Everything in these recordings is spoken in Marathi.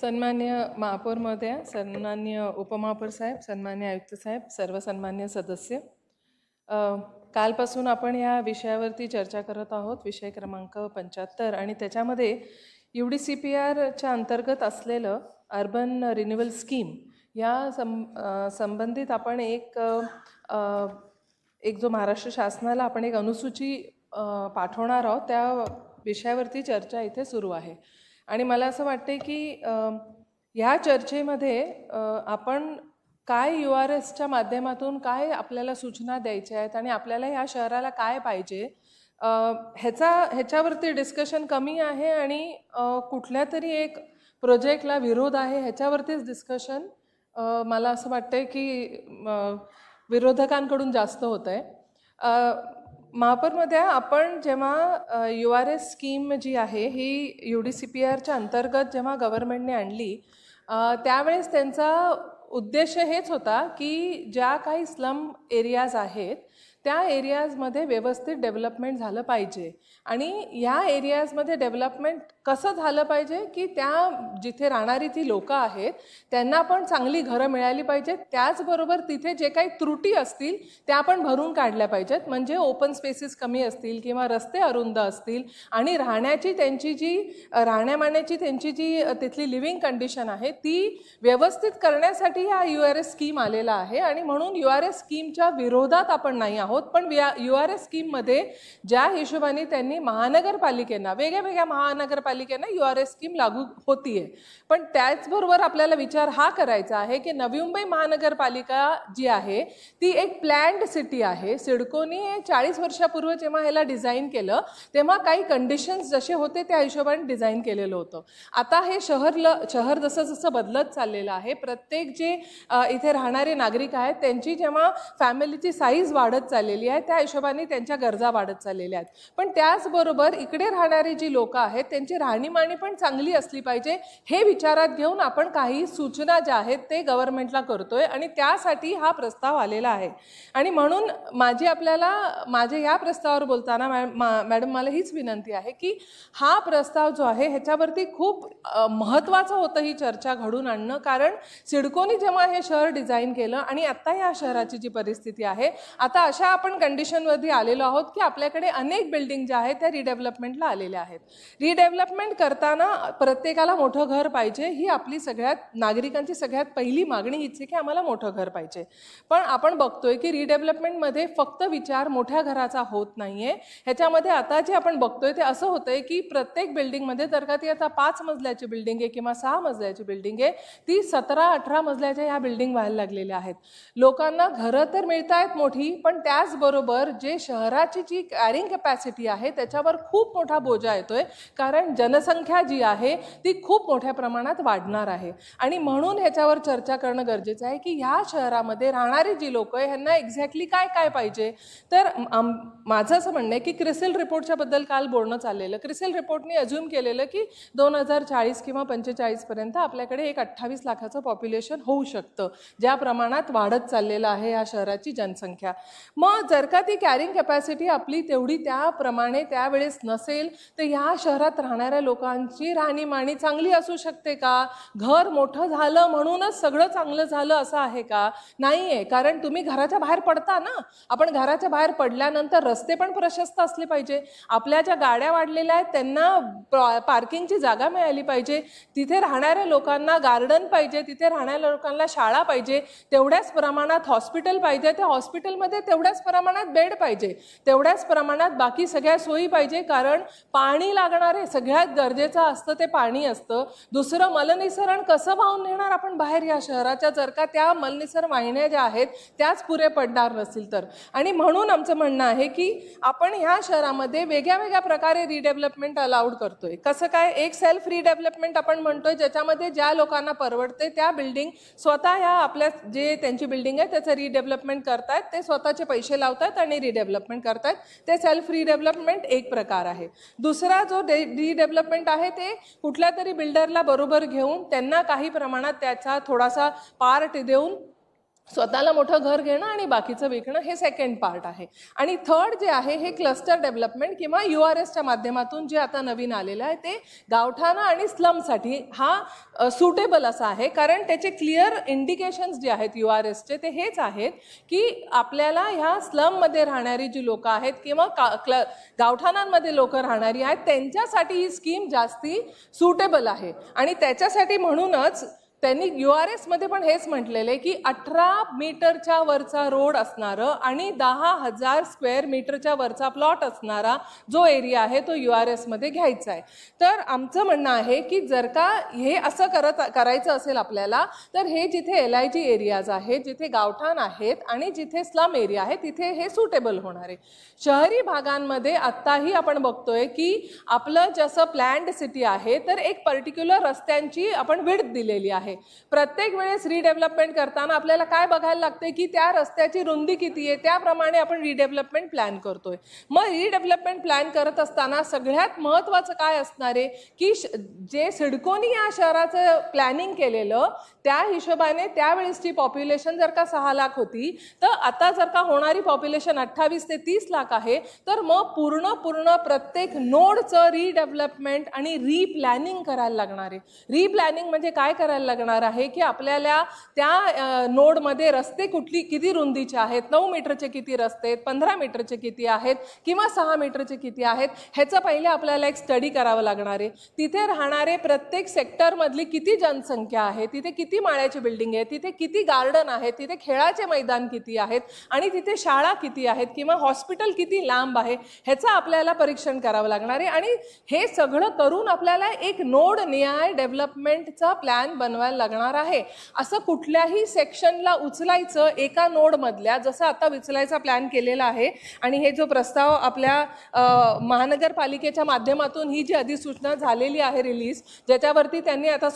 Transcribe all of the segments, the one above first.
सन्मान्य महापौर महोदया, सन्मान्य उपमहापौर साहेब, सन्मान्य आयुक्त साहेब, सर्व सन्मान्य सदस्य, कालपासून आपण या विषयावरती चर्चा करत आहोत. विषय क्रमांक 75 आणि त्याच्यामध्ये UDCPRच्या अंतर्गत असलेलं अर्बन रिन्युअल स्कीम या संबंधित आपण एक जो महाराष्ट्र शासनाला आपण एक अनुसूची पाठवणार आहोत, त्या विषयावरती चर्चा इथे सुरू आहे. आणि मला असं वाटते की ह्या चर्चेमध्ये आपण काय URSच्या माध्यमातून काय आपल्याला सूचना द्यायच्या आहेत आणि आपल्याला ह्या शहराला काय पाहिजे ह्याच्यावरती डिस्कशन कमी आहे आणि कुठल्या तरी एक प्रोजेक्टला विरोध आहे ह्याच्यावरतीच डिस्कशन मला असं वाटतं की विरोधकांकडून जास्त होतं आहे. महापौरमध्ये आपण जेव्हा URS स्कीम जी आहे ही UDCPRच्या अंतर्गत जेव्हा गव्हर्नमेंटने आणली त्यावेळेस त्यांचा उद्देश हेच होता की ज्या काही स्लम एरियाज आहेत त्या एरियाजमध्ये व्यवस्थित डेव्हलपमेंट झालं पाहिजे. आणि या एरियाजमध्ये डेव्हलपमेंट कसं झालं पाहिजे की त्या जिथे राहणारी ती लोकं आहेत त्यांना पण चांगली घरं मिळाली पाहिजेत. त्याचबरोबर तिथे जे काही त्रुटी असतील त्या पण भरून काढल्या पाहिजेत. म्हणजे ओपन स्पेसेस कमी असतील किंवा रस्ते अरुंद असतील आणि राहण्याची त्यांची जी राहण्यामाण्याची त्यांची जी तिथली लिव्हिंग कंडिशन आहे ती व्यवस्थित करण्यासाठी हा URS स्कीम आलेला आहे. आणि म्हणून URS स्कीमच्या विरोधात आपण नाही आहोत, पण URS स्कीममध्ये ज्या हिशोबाने त्यांनी महानगरपालिकेंना वेगळ्या महानगरपालिकेंना URS स्कीम लागू होतीये, पण त्याचबरोबर आपल्याला विचार हा करायचा आहे की नवी मुंबई महानगरपालिका जी आहे ती एक प्लॅन्ड सिटी आहे. सिडकोनी 40 वर्षापूर्वी जेव्हा ह्याला डिझाईन केलं तेव्हा काही कंडिशन्स जसे होते त्या हिशोबाने डिझाईन केलेलं होतं. आता हे शहर जसं जसं बदलत चाललेलं आहे, प्रत्येक जे इथे राहणारे नागरिक आहेत त्यांची जेव्हा फॅमिलीची साईज वाढत चाललेली आहे त्या हिशोबाने त्यांच्या गरजा वाढत चाललेल्या आहेत. पण त्याचबरोबर इकडे राहणारी जी लोकं आहेत त्यांची राहणीमानी पण चांगली असली पाहिजे हे विचारात घेऊन आपण काही सूचना ज्या आहेत ते गव्हर्नमेंटला करतोय आणि त्यासाठी हा प्रस्ताव आलेला आहे. आणि म्हणून माझे या प्रस्तावावर बोलताना मॅडम मला हीच विनंती आहे की हा प्रस्ताव जो आहे ह्याच्यावरती खूप महत्त्वाचं होतं ही चर्चा घडून आणणं. कारण सिडकोनी जेव्हा हे शहर डिझाईन केलं आणि आत्ता या शहराची जी परिस्थिती आहे, आता अशा आपण कंडिशनमध्ये आलेलो आहोत की आपल्याकडे अनेक बिल्डिंग ज्या आहेत त्या रिडेव्हलपमेंटला आलेल्या आहेत. रिडेव्हलपमेंट करताना प्रत्येकाला मोठं घर पाहिजे ही आपली नागरिकांची सगळ्यात पहिली मागणी हीच आहे की आम्हाला मोठं घर पाहिजे. पण आपण बघतोय की रिडेव्हलपमेंटमध्ये फक्त विचार मोठ्या घराचा होत नाहीये. ह्याच्यामध्ये आता जे आपण बघतोय ते असं होतंय की प्रत्येक बिल्डिंगमध्ये जर का ती आता 5 मजल्याची बिल्डिंग आहे किंवा 6 मजल्याची बिल्डिंग आहे ती 17-18 मजल्याच्या ह्या बिल्डिंग व्हायला लागलेल्या आहेत. लोकांना घरं तर मिळत आहेत मोठी, पण त्याचबरोबर जे शहराची जी कॅरिंग कॅपॅसिटी आहे त्याच्यावर खूप मोठा बोजा येतोय. कारण जनसंख्या जी आहे ती खूप मोठ्या प्रमाणात वाढणार आहे. आणि म्हणून ह्याच्यावर चर्चा करणं गरजेचं आहे की ह्या शहरामध्ये राहणारी जी लोक आहे ह्यांना एक्झॅक्टली काय पाहिजे. तर माझं असं म्हणणं आहे की क्रिसिल रिपोर्टच्या बद्दल काल बोलणं चाललेलं. क्रिसिल रिपोर्टने अज्युम केलेलं की 2040 किंवा 45 पर्यंत आपल्याकडे एक 28 लाखाचं पॉप्युलेशन होऊ शकतं, ज्या प्रमाणात वाढत चाललेलं आहे या शहराची जनसंख्या. मग जर का ती कॅरिंग कॅपॅसिटी आपली तेवढी त्याप्रमाणे त्यावेळेस नसेल तर ह्या शहरात राहणाऱ्या लोकांची राहणीमानी चांगली असू शकते का? घर मोठं झालं म्हणूनच सगळं चांगलं झालं असं आहे का? नाही आहे. कारण तुम्ही घराच्या बाहेर पडता ना, आपण घराच्या बाहेर पडल्यानंतर रस्ते पण प्रशस्त असले पाहिजे. आपल्या ज्या गाड्या वाढलेल्या आहेत त्यांना पार्किंगची जागा मिळाली पाहिजे. तिथे राहणाऱ्या लोकांना गार्डन पाहिजे, तिथे राहणाऱ्या लोकांना शाळा पाहिजे, तेवढ्याच प्रमाणात हॉस्पिटल पाहिजे, त्या हॉस्पिटलमध्ये तेवढ्याच प्रमाणात बेड पाहिजे, तेवढ्याच प्रमाणात बाकी सगळ्या सोयी पाहिजे. कारण पाणी लागणार आहे, सगळ्यात गरजेचं असतं ते पाणी असतं. दुसरं मलनिसरण कसं वाहून नेणार आपण बाहेर या शहराच्या, जर का त्या मलनिसरण वाहिन्या ज्या आहेत त्याच पुरे पडणार नसतील तर. आणि म्हणून आमचं म्हणणं आहे की आपण ह्या शहरामध्ये वेगळ्या प्रकारे रिडेव्हलपमेंट अलाउड करतोय. कसं काय? एक सेल्फ रिडेव्हलपमेंट आपण म्हणतोय ज्याच्यामध्ये ज्या लोकांना परवडते त्या बिल्डिंग स्वतः ह्या आपल्या जे त्यांची बिल्डिंग आहे त्याचं रिडेव्हलपमेंट करतायत, ते स्वतःचे पैसे लावतात आणि रिडेव्हलपमेंट करतायत. ते सेल्फ रिडेव्हलपमेंट एक प्रकार आहे. दुसरा जो रिडेव्हलपमेंट आहे ते कुठल्या तरी बिल्डरला बरोबर घेऊन त्यांना काही प्रमाणात त्याचा थोडासा पार्ट देऊन स्वतःला मोठं घर घेणं आणि बाकीचं विकणं हे सेकंड पार्ट आहे. आणि थर्ड जे आहे हे क्लस्टर डेव्हलपमेंट किंवा URSच्या माध्यमातून जे आता नवीन आलेलं आहे ते गावठाणं आणि स्लमसाठी हा सुटेबल असा आहे, कारण त्याचे क्लिअर इंडिकेशन्स जे आहेत URSचे ते हेच आहेत की आपल्याला ह्या स्लममध्ये राहणारी जी लोकं आहेत किंवा गावठाणांमध्ये लोकं राहणारी आहेत त्यांच्यासाठी ही स्कीम जास्ती सुटेबल आहे. आणि त्याच्यासाठी म्हणूनच त्यांनी URS मध्ये पण हेच म्हटलेले की 18 मीटरच्या वरचा रोड असणारं आणि 10,000 स्क्वेअर मीटरच्या वरचा प्लॉट असणारा जो एरिया आहे तो URS मध्ये घ्यायचा आहे. तर आमचं म्हणणं आहे की जर का हे असं करायचं असेल आपल्याला तर हे जिथे LIG एरियाज आहेत, जिथे गावठाण आहेत आणि जिथे स्लम एरिया आहे तिथे हे सुटेबल होणार आहे. शहरी भागांमध्ये आत्ताही आपण बघतोय की आपलं जसं प्लॅन्ड सिटी आहे तर एक पर्टिक्युलर रस्त्यांची आपण विड्थ दिलेली आहे. प्रत्येक वेळेस रिडेव्हलपमेंट करताना आपल्याला काय बघायला लागते की त्या रस्त्याची रुंदी किती आहे, त्याप्रमाणे आपण रिडेव्हलपमेंट प्लॅन करतोय. मग रिडेव्हलपमेंट प्लॅन करत असताना सगळ्यात महत्त्वाचं काय असणार आहे की जे सिडकोनी या शहराचं प्लॅनिंग केलेलं त्या हिशोबाने त्यावेळेसची पॉप्युलेशन जर का 6 लाख होती तर आता जर का होणारी पॉप्युलेशन 28 ते 30 लाख आहे. तर मग पूर्ण प्रत्येक नोडचं रिडेव्हलपमेंट आणि रिप्लॅनिंग करायला लागणार आहे. रिप्लॅनिंग म्हणजे काय करायला लागणार आहे की आपल्याला त्या नोडमध्ये रस्ते किती रुंदीचे आहेत, 9 मीटरचे किती रस्ते आहेत, 15 मीटरचे किती आहेत किंवा 6 मीटरचे किती आहेत ह्याचं पहिले आपल्याला एक स्टडी करावं लागणार आहे. तिथे राहणारे प्रत्येक सेक्टरमधली किती जनसंख्या आहे, तिथे किती माळ्याची बिल्डिंग आहे, तिथे किती गार्डन आहे, तिथे खेळाचे मैदान किती आहेत आणि तिथे शाळा किती आहेत किंवा हॉस्पिटल किती लांब आहे ह्याचं आपल्याला परीक्षण करावं लागणार आहे. आणि हे सगळं करून आपल्याला एक नोड निहाय डेव्हलपमेंटचा प्लॅन बनवायला लागणार आहे. असं कुठल्याही सेक्शनला उचलायचं एका नोडमधल्या, जसं आता उचलायचा प्लॅन केलेला आहे आणि हे जो प्रस्ताव आपल्या महानगरपालिकेच्या माध्यमातून ही जी अधिसूचना झालेली आहे रिलीज, ज्याच्यावरती त्यांनी आता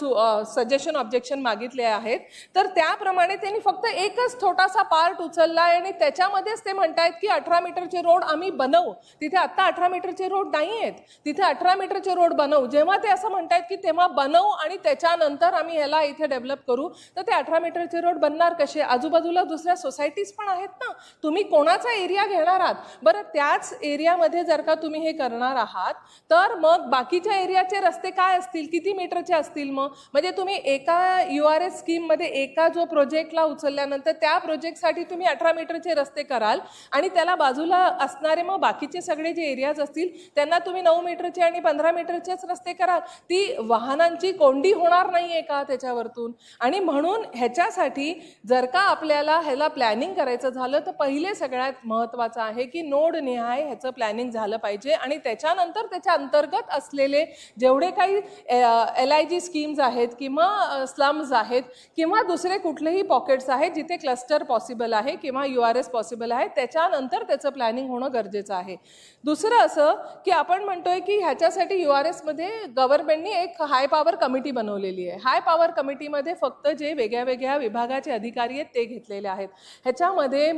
सजेशन ऑब्जेक्शन मागितले आहेत, तर त्याप्रमाणे त्यांनी फक्त एकच छोटासा पार्ट उचलला आहे आणि त्याच्यामध्येच ते म्हणतायत की 18 मीटरचे रोड आम्ही बनवू. तिथे आता 18 मीटरचे रोड नाही आहेत, तिथे 18 मीटरचे रोड बनवू. जेव्हा ते असं म्हणतायत की तेव्हा बनवू आणि त्याच्यानंतर आम्ही ह्याला इथे डेव्हलप करू, तर ते 18 मीटरचे रोड बनणार कसे? आजूबाजूला दुसऱ्या सोसायटीज पण आहेत ना, तुम्ही कोणाचा एरिया घेणार आहात? बरं, त्याच एरियामध्ये जर का तुम्ही हे करणार आहात तर मग बाकीच्या एरियाचे रस्ते काय असतील, किती मीटरचे असतील? मग म्हणजे तुम्ही एका URS स्कीममध्ये एका जो प्रोजेक्टला उचलल्यानंतर त्या प्रोजेक्टसाठी तुम्ही 18 मीटरचे रस्ते कराल आणि त्याला बाजूला असणारे मग बाकीचे सगळे जे एरियाज असतील त्यांना तुम्ही 9 मीटरचे आणि 15 मीटरचेच रस्ते कराल. ती वाहनांची कोंडी होणार नाहीये का त्याच्यावरतून? आणि म्हणून ह्याच्यासाठी जर का आपल्याला ह्याला प्लॅनिंग करायचं झालं तर पहिले सगळ्यात महत्त्वाचं आहे की नोड निहाय ह्याचं प्लॅनिंग झालं पाहिजे आणि त्याच्यानंतर त्याच्या अंतर्गत असलेले जेवढे काही LIG स्कीम्स आहेत किंवा स्लम्स आहेत किंवा दुसरे कुठलेही पॉकेट्स आहेत जिथे क्लस्टर पॉसिबल आहे किंवा URS पॉसिबल आहे, त्याच्यानंतर त्याचं प्लॅनिंग होणं गरजेचं आहे. दुसरं असं की आपण म्हणतोय की ह्याच्यासाठी URS मध्ये गव्हर्नमेंटनी एक हाय पॉवर कमिटी बनवलेली आहे. हाय पॉवर कमिटीमध्ये फक्त जे वेगळ्या विभागाचे अधिकारी आहेत ते घेतलेले आहेत. ह्याच्यामध्ये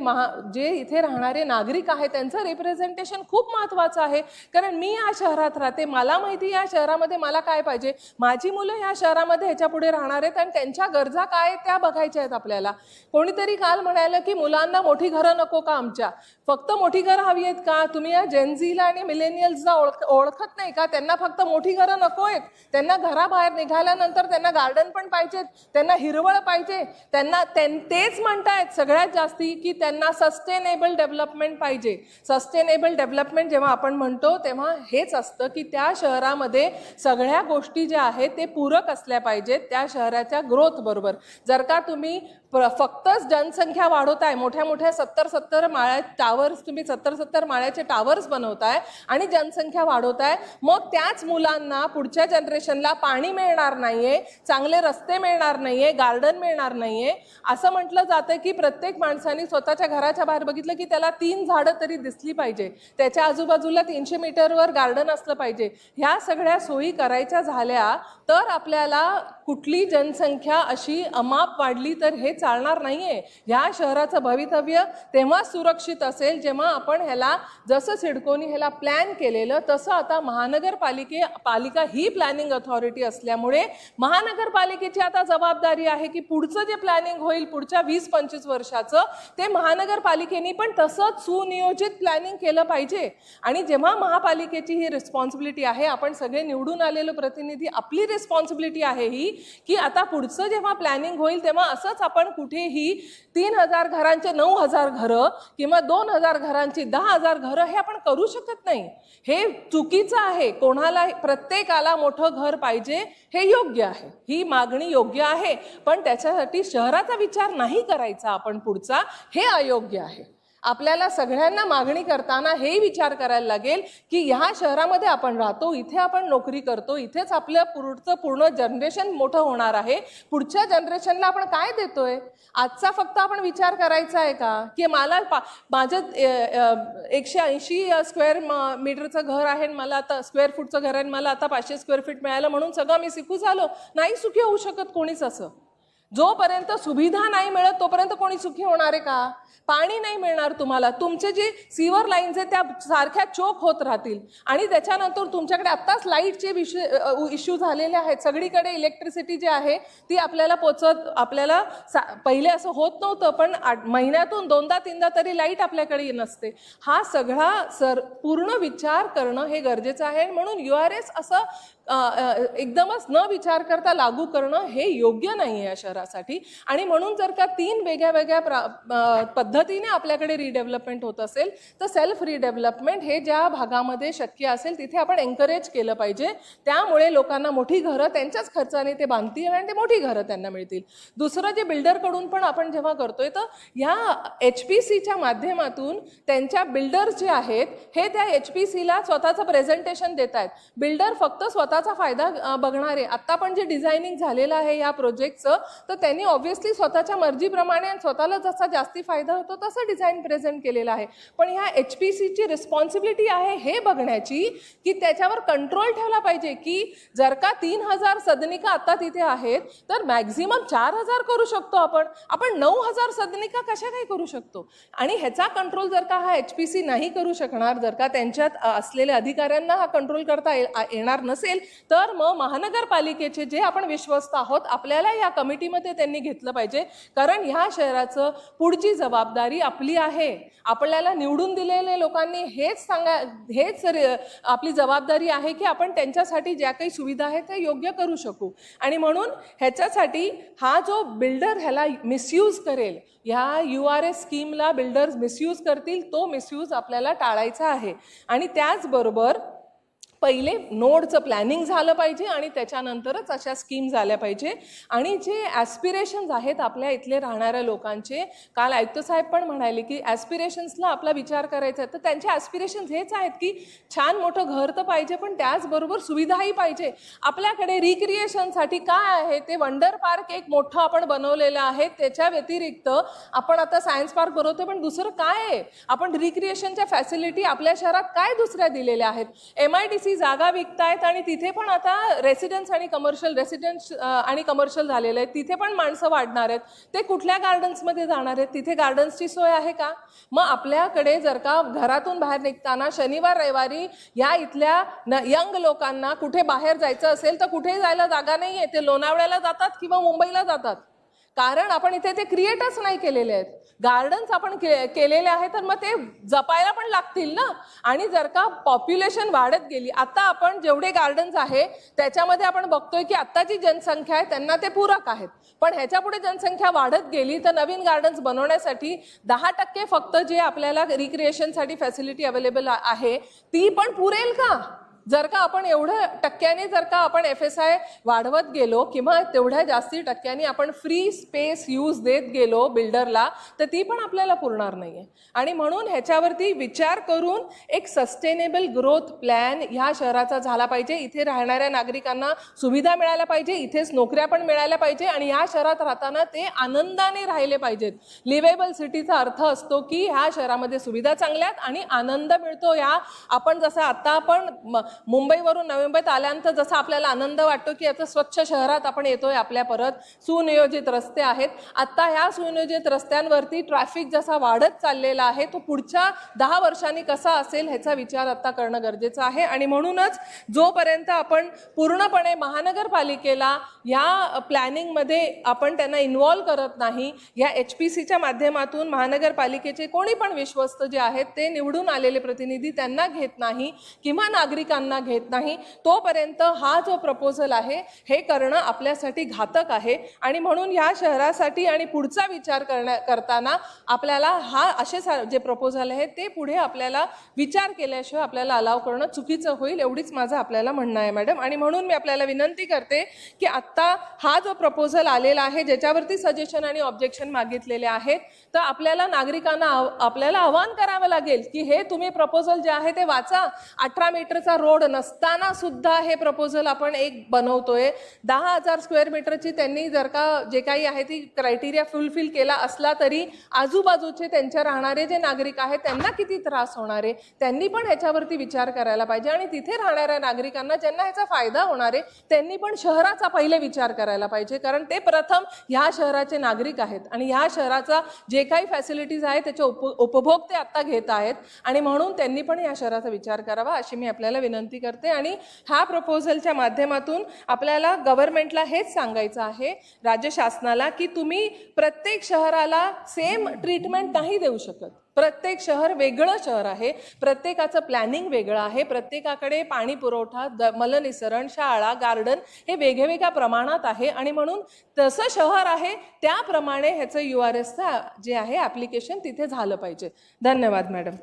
जे इथे राहणारे नागरिक आहेत त्यांचं रिप्रेझेंटेशन खूप महत्त्वाचं आहे. कारण मी या शहरात राहते, मला माहिती या शहरामध्ये मला काय पाहिजे, माझी मुलं या शहरामध्ये ह्याच्या पुढे राहणार आहेत आणि त्यांच्या गरजा काय आहेत त्या बघायच्या आहेत आपल्याला. कोणीतरी काल म्हणालं की मुलांना मोठी घरं नको का आमच्या, फक्त मोठी घरं हवी आहेत का? तुम्ही या जेनझीला आणि मिलेनियल्सला ओळखत नाही का? त्यांना फक्त मोठी घरं नको आहेत, त्यांना घराबाहेर निघाल्यानंतर त्यांना गार्डन पण पाहिजेत, त्यांना हिरवळ पाहिजे, त्यांना तेच म्हणतायत सगळ्यात जास्ती की त्यांना सस्टेनेबल डेव्हलपमेंट पाहिजे. सस्टेनेबल डेव्हलपमेंट जेव्हा आपण म्हणतो तेव्हा हेच असतं की त्या शहरामध्ये सगळ्या गोष्टी ज्या आहेत ते पूरक असल्या पाहिजेत त्या शहराच्या ग्रोथ बरोबर. जर का तुम्ही फक्तच जनसंख्या वाढवताय, मोठ्या 70 माळ्या टावर्स, तुम्ही 70 माळ्याचे टावर्स बनवताय आणि जनसंख्या वाढवताय, मग त्याच मुलांना पुढच्या जनरेशनला पाणी मिळणार नाहीये, चांगले रस्ते मिळणार नाहीये, गार्डन मिळणार नाहीये. असं म्हटलं जातं की प्रत्येक माणसाने स्वतःच्या घराच्या बाहेर बघितलं की त्याला 3 झाडं तरी दिसली पाहिजे, त्याच्या आजूबाजूला 300 मीटरवर गार्डन असलं पाहिजे. ह्या सगळ्या सोयी करायच्या झाल्या तर आपल्याला कुठली जनसंख्या अशी अमाप वाढली तर हेच चालणार नाहीये. ह्या शहराचं भवितव्य तेव्हाच सुरक्षित असेल जेव्हा आपण ह्याला जसं सिडकोनी ह्याला प्लॅन केलेलं तसं आता पालिका ही प्लॅनिंग अथॉरिटी असल्यामुळे महानगरपालिकेची आता जबाबदारी आहे की पुढचं जे प्लॅनिंग होईल पुढच्या 20-25 वर्षाचं ते महानगरपालिकेने पण तसंच सुनियोजित प्लॅनिंग केलं पाहिजे. आणि जेव्हा महापालिकेची ही रिस्पॉन्सिबिलिटी आहे, आपण सगळे निवडून आलेलो प्रतिनिधी, आपली रिस्पॉन्सिबिलिटी आहे ही की आता पुढचं जेव्हा प्लॅनिंग होईल तेव्हा असंच आपण कुठेही 3,000 घरांचे 9,000 घरं किंवा 2,000 घरांची 10,000 घरं हे आपण करू शकत नाही. हे चुकीचं आहे. कोणाला प्रत्येकाला मोठं घर पाहिजे हे योग्य आहे, ही मागणी योग्य आहे, पण त्याच्यासाठी शहराचा विचार नाही करायचा आपण पुढचा, हे अयोग्य आहे. आपल्याला सगळ्यांना मागणी करताना हे विचार करायला लागेल की ह्या शहरामध्ये आपण राहतो, इथे आपण नोकरी करतो, इथेच आपलं पुढचं पूर्ण जनरेशन मोठं होणार आहे. पुढच्या जनरेशनला आपण काय देतोय? आजचा फक्त आपण विचार करायचा आहे का की मला माझं 180 स्क्वेअर मीटरचं घर आहे, मला आता स्क्वेअर फूटचं घर आहे, मला आता 500 स्क्वेअर फीट मिळालं म्हणून सगळं मी सुखी झालो? नाही सुखी होऊ शकत कोणीच. असं जोपर्यंत सुविधा नाही मिळत तोपर्यंत कोणी सुखी होणार आहे का? पाणी नाही मिळणार तुम्हाला, तुमचे जे सीवर लाईन्स आहेत त्या सारख्या चोक होत राहतील आणि त्याच्यानंतर तुमच्याकडे आत्ताच लाईटचे इश्यू झालेले आहेत. सगळीकडे इलेक्ट्रिसिटी जी आहे ती आपल्याला पहिले असं होत नव्हतं, पण महिन्यातून 2दा-3दा तरी लाईट आपल्याकडे नसते. हा सगळा पूर्ण विचार करणं हे गरजेचं आहे. म्हणून URS असं एकदमच न विचार करता लागू करणं हे योग्य नाही आहे या शहरासाठी. आणि म्हणून जर का 3 वेगळ्या पद्धतीने आपल्याकडे रिडेव्हलपमेंट होत असेल तर सेल्फ रिडेव्हलपमेंट हे ज्या भागामध्ये शक्य असेल तिथे आपण एन्करेज केलं पाहिजे. त्यामुळे लोकांना मोठी घरं त्यांच्याच खर्चाने ते बांधतील आणि ते मोठी घरं त्यांना मिळतील. दुसरं जे बिल्डरकडून पण आपण जेव्हा करतोय तर या HPCच्या माध्यमातून त्यांच्या बिल्डर्स जे आहेत हे त्या HPCला स्वतःचं प्रेझेंटेशन देत आहेत. बिल्डर फक्त स्वतःचा फायदा बघणार आहे. आता पण जे डिझायनिंग झालेलं आहे या प्रोजेक्टचं तर त्यांनी ऑब्व्हियसली स्वतःच्या मर्जीप्रमाणे स्वतःला जसा जास्ती फायदा होतो तसं डिझाईन प्रेझेंट केलेलं आहे. पण ह्या HPCची रिस्पॉन्सिबिलिटी आहे हे बघण्याची की त्याच्यावर कंट्रोल ठेवला पाहिजे की जर का 3,000 सदनिका आता तिथे आहेत तर मॅक्झिमम 4,000 करू शकतो आपण 9,000 सदनिका कशा काही करू शकतो. आणि ह्याचा कंट्रोल जर का हा HPC नाही करू शकणार, जर का त्यांच्यात असलेल्या अधिकाऱ्यांना हा कंट्रोल करता येणार नसेल तर मग महानगरपालिकेचे जे आपण विश्वस्त आहोत आपल्याला या कमिटीमध्ये त्यांनी घेतलं पाहिजे. कारण ह्या शहराचं पुढची जबाबदारी आपली आहे. आपल्याला निवडून दिलेले लोकांनी हेच आपली जबाबदारी आहे की आपण त्यांच्यासाठी ज्या काही सुविधा आहेत त्या योग्य करू शकू. आणि म्हणून ह्याच्यासाठी हा जो बिल्डर ह्याला मिसयूज करेल, ह्या URS स्कीमला बिल्डर्स मिसयूज करतील, तो मिसयूज आपल्याला टाळायचा आहे. आणि त्याचबरोबर पहिले नोडचं प्लॅनिंग झालं पाहिजे आणि त्याच्यानंतरच अशा स्कीम झाल्या पाहिजे. आणि जे ॲस्पिरेशन्स आहेत आपल्या इथले राहणाऱ्या लोकांचे, काल आयुक्त साहेब पण म्हणाले की ॲस्पिरेशन्सला आपला विचार करायचा आहे. तर त्यांचे ॲस्पिरेशन्स हेच आहेत की छान मोठं घर तर पाहिजे पण त्याचबरोबर सुविधाही पाहिजे. आपल्याकडे रिक्रिएशनसाठी काय आहे ते वंडर पार्क एक मोठं आपण बनवलेलं आहे. त्याच्या व्यतिरिक्त आपण आता सायन्स पार्क बनवतोय, पण दुसरं काय आहे? आपण रिक्रिएशनच्या फॅसिलिटी आपल्या शहरात काय दुसऱ्या दिलेल्या आहेत? MIDC जागा विकतायत आणि तिथे पण आता रेसिडेन्स आणि कमर्शियल झालेलं आहे. तिथे पण माणसं वाढणार आहेत. ते कुठल्या गार्डन्समध्ये जाणार आहेत? तिथे गार्डन्सची सोय आहे का? मग आपल्याकडे जर का घरातून बाहेर निघताना शनिवार रविवारी या इथल्या यंग लोकांना कुठे बाहेर जायचं असेल तर कुठेही जायला जागा नाही आहे. ते लोणावळ्याला जातात किंवा मुंबईला जातात, कारण आपण इथे ते क्रिएटच नाही केलेले आहेत. गार्डन्स आपण केलेले आहेत तर मग ते जपायला पण लागतील ना. आणि जर का पॉप्युलेशन वाढत गेली, आता आपण जेवढे गार्डन्स आहे त्याच्यामध्ये आपण बघतोय की आत्ताची जनसंख्या आहे त्यांना ते पूरक आहेत, पण ह्याच्या पुढे जनसंख्या वाढत गेली तर नवीन गार्डन्स बनवण्यासाठी 10% फक्त जे आपल्याला रिक्रिएशनसाठी फॅसिलिटी अवेलेबल आहे ती पण पुरेल का? जर का आपण एवढ्या टक्क्याने जर का आपण FSI वाढवत गेलो किंवा तेवढ्या जास्ती टक्क्याने आपण फ्री स्पेस यूज देत गेलो बिल्डरला तर ती पण आपल्याला पुरणार नाही आहे. आणि म्हणून ह्याच्यावरती विचार करून एक सस्टेनेबल ग्रोथ प्लॅन ह्या शहराचा झाला पाहिजे. इथे राहणाऱ्या नागरिकांना सुविधा मिळायला पाहिजे, इथेच नोकऱ्या पण मिळायला पाहिजे आणि ह्या शहरात राहताना ते आनंदाने राहिले पाहिजेत. लिव्हेबल सिटीचा अर्थ असतो की ह्या शहरामध्ये सुविधा चांगल्या आहेत आणि आनंद मिळतो. ह्या आपण जसं आता आपण मुंबईवरून नवी मुंबईत आल्यानंतर जसा आपल्याला आनंद वाटतो की आता स्वच्छ शहरात आपण येतोय आपल्या परत, सुनियोजित रस्ते आहेत, आता ह्या सुनियोजित रस्त्यांवरती ट्रॅफिक जसा वाढत चाललेला आहे तो पुढच्या 10 वर्षांनी कसा असेल ह्याचा विचार आता करणं गरजेचं आहे. आणि म्हणूनच जोपर्यंत आपण पूर्णपणे महानगरपालिकेला या प्लॅनिंगमध्ये आपण त्यांना इन्व्हॉल्व करत नाही, या HPCच्या माध्यमातून महानगरपालिकेचे कोणी पण विश्वस्त जे आहेत ते निवडून आलेले प्रतिनिधी त्यांना घेत नाही किंवा नागरिकांना घेत नाही, तोपर्यंत हा जो प्रपोजल आहे हे करणं आपल्यासाठी घातक आहे. आणि म्हणून ह्या शहरासाठी आणि पुढचा विचार करताना आपल्याला असे जे प्रपोजल आहे ते पुढे आपल्याला विचार केल्याशिवाय आपल्याला अलाव करणं चुकीचं होईल, एवढीच माझं आपल्याला म्हणणं आहे मॅडम. आणि म्हणून मी आपल्याला विनंती करते की आत्ता हा जो प्रपोजल आलेला आहे ज्याच्यावरती सजेशन आणि ऑब्जेक्शन मागितलेले आहेत, तर आपल्याला नागरिकांना आपल्याला आवाहन करावं लागेल की हे तुम्ही प्रपोजल जे आहे ते वाचा. 18 मीटरचा रोड नसताना सुद्धा हे प्रपोजल आपण एक बनवतोय. 10,000 स्क्वेअर मीटरची त्यांनी जर का जे काही आहे ती क्रायटेरिया फुलफिल केला असला तरी आजूबाजूचे त्यांच्या राहणारे जे नागरिक आहेत त्यांना किती त्रास होणार आहे, त्यांनी पण ह्याच्यावरती विचार करायला पाहिजे. आणि तिथे राहणाऱ्या नागरिकांना ज्यांना ह्याचा फायदा होणार आहे त्यांनी पण शहराचा पहिले विचार करायला पाहिजे, कारण ते प्रथम ह्या शहराचे नागरिक आहेत आणि ह्या शहराचा जे काही फॅसिलिटीज आहेत त्याचे उपभोग ते आता घेत आहेत. आणि म्हणून त्यांनी पण या शहराचा विचार करावा अशी मी आपल्याला विनंती करते. आणि ह्या प्रपोजलच्या माध्यमातून आपल्याला गव्हर्नमेंटला हेच सांगायचं आहे, राज्य शासनाला, की तुम्ही प्रत्येक शहराला सेम ट्रीटमेंट नाही देऊ शकत. प्रत्येक शहर वेगळं शहर आहे, प्रत्येकाचं प्लॅनिंग वेगळं आहे, प्रत्येकाकडे पाणी पुरवठा, मलनिसरण, शाळा, गार्डन हे वेगवेगळ्या प्रमाणात आहे. आणि म्हणून तसं शहर आहे त्याप्रमाणे ह्याचं URSचं जे आहे ॲप्लिकेशन तिथे झालं पाहिजे. धन्यवाद मॅडम.